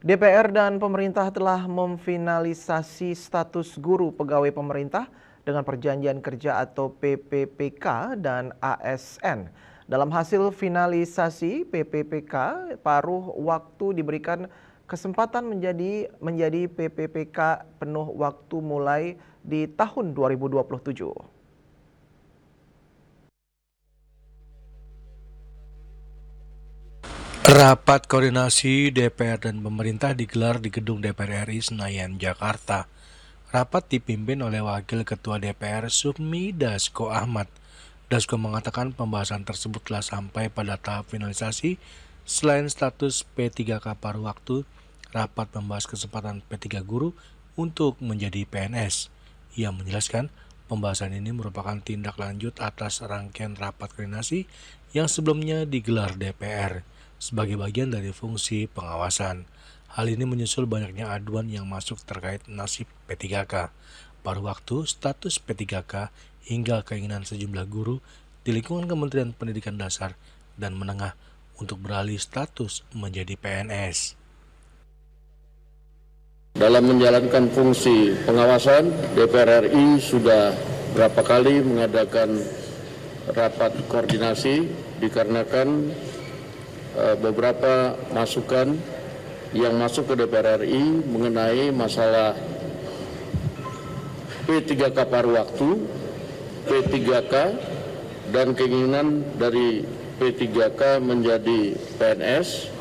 DPR dan pemerintah telah memfinalisasi status guru pegawai pemerintah dengan perjanjian kerja atau PPPK dan ASN. Dalam hasil finalisasi PPPK, paruh waktu diberikan kesempatan menjadi PPPK penuh waktu mulai di tahun 2027. Rapat koordinasi DPR dan pemerintah digelar di Gedung DPR RI Senayan, Jakarta. Rapat dipimpin oleh Wakil Ketua DPR Sufmi Dasko Ahmad. Dasko mengatakan pembahasan tersebut telah sampai pada tahap finalisasi. Selain status P3K paruh waktu, rapat membahas kesempatan P3 guru untuk menjadi PNS. Ia menjelaskan pembahasan ini merupakan tindak lanjut atas rangkaian rapat koordinasi yang sebelumnya digelar DPR sebagai bagian dari fungsi pengawasan. Hal ini menyusul banyaknya aduan yang masuk terkait nasib P3K, paruh waktu, status P3K, hingga keinginan sejumlah guru di lingkungan Kementerian Pendidikan Dasar dan Menengah untuk beralih status menjadi PNS. Dalam menjalankan fungsi pengawasan, DPR RI sudah berapa kali mengadakan rapat koordinasi dikarenakan beberapa masukan yang masuk ke DPR RI mengenai masalah P3K paruh waktu, P3K, dan keinginan dari P3K menjadi PNS,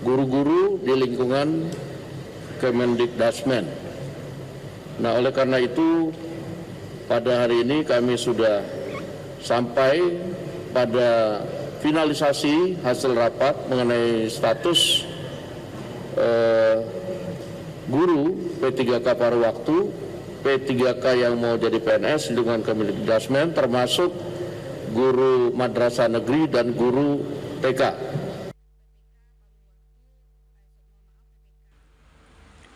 guru-guru di lingkungan Kemendikdasmen. Nah, oleh karena itu, pada hari ini kami sudah sampai pada finalisasi hasil rapat mengenai status guru P3K paruh waktu, P3K yang mau jadi PNS dengan Kemendikdasmen, termasuk guru madrasah negeri dan guru TK.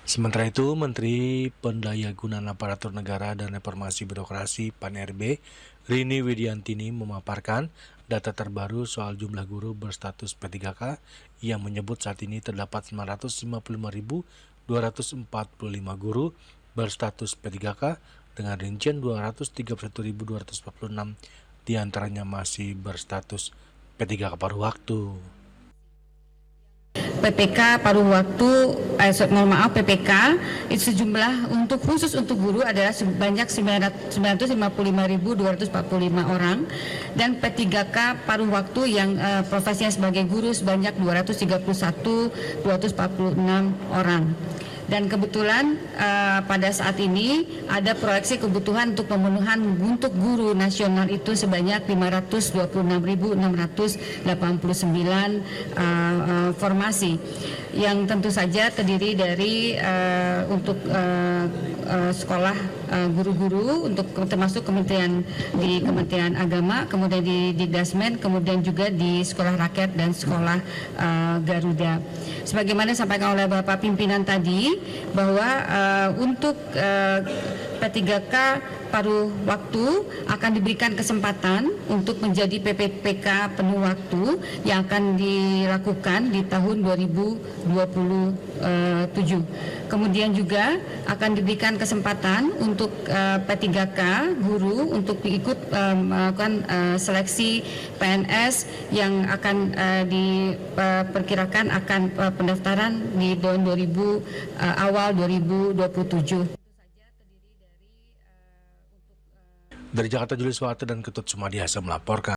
Sementara itu, Menteri Pendayagunaan Aparatur Negara dan Reformasi Birokrasi (PAN-RB) Rini Widiantini memaparkan data terbaru soal jumlah guru berstatus P3K yang menyebut saat ini terdapat 955.245 guru berstatus P3K dengan rincian 231.246 diantaranya masih berstatus P3K paruh waktu. PPK paruh waktu, PPK itu sejumlah khusus untuk guru adalah sebanyak 955.245 orang dan P3K paruh waktu yang profesinya sebagai guru sebanyak 231.246 orang. Dan kebetulan pada saat ini ada proyeksi kebutuhan untuk pemenuhan untuk guru nasional itu sebanyak 526.689 formasi yang tentu saja terdiri dari untuk sekolah guru-guru untuk termasuk Kementerian Agama, kemudian di Dikdasmen, kemudian juga di sekolah rakyat dan sekolah Garuda. Sebagaimana disampaikan oleh Bapak pimpinan tadi bahwa untuk P3K paruh waktu akan diberikan kesempatan untuk menjadi PPPK penuh waktu yang akan dilakukan di tahun 2027. Kemudian juga akan diberikan kesempatan untuk P3K guru untuk ikut melakukan seleksi PNS yang akan diperkirakan akan pendaftaran di tahun awal 2027. Dari Jakarta, Julius Wate dan Ketut Sumadiasa melaporkan.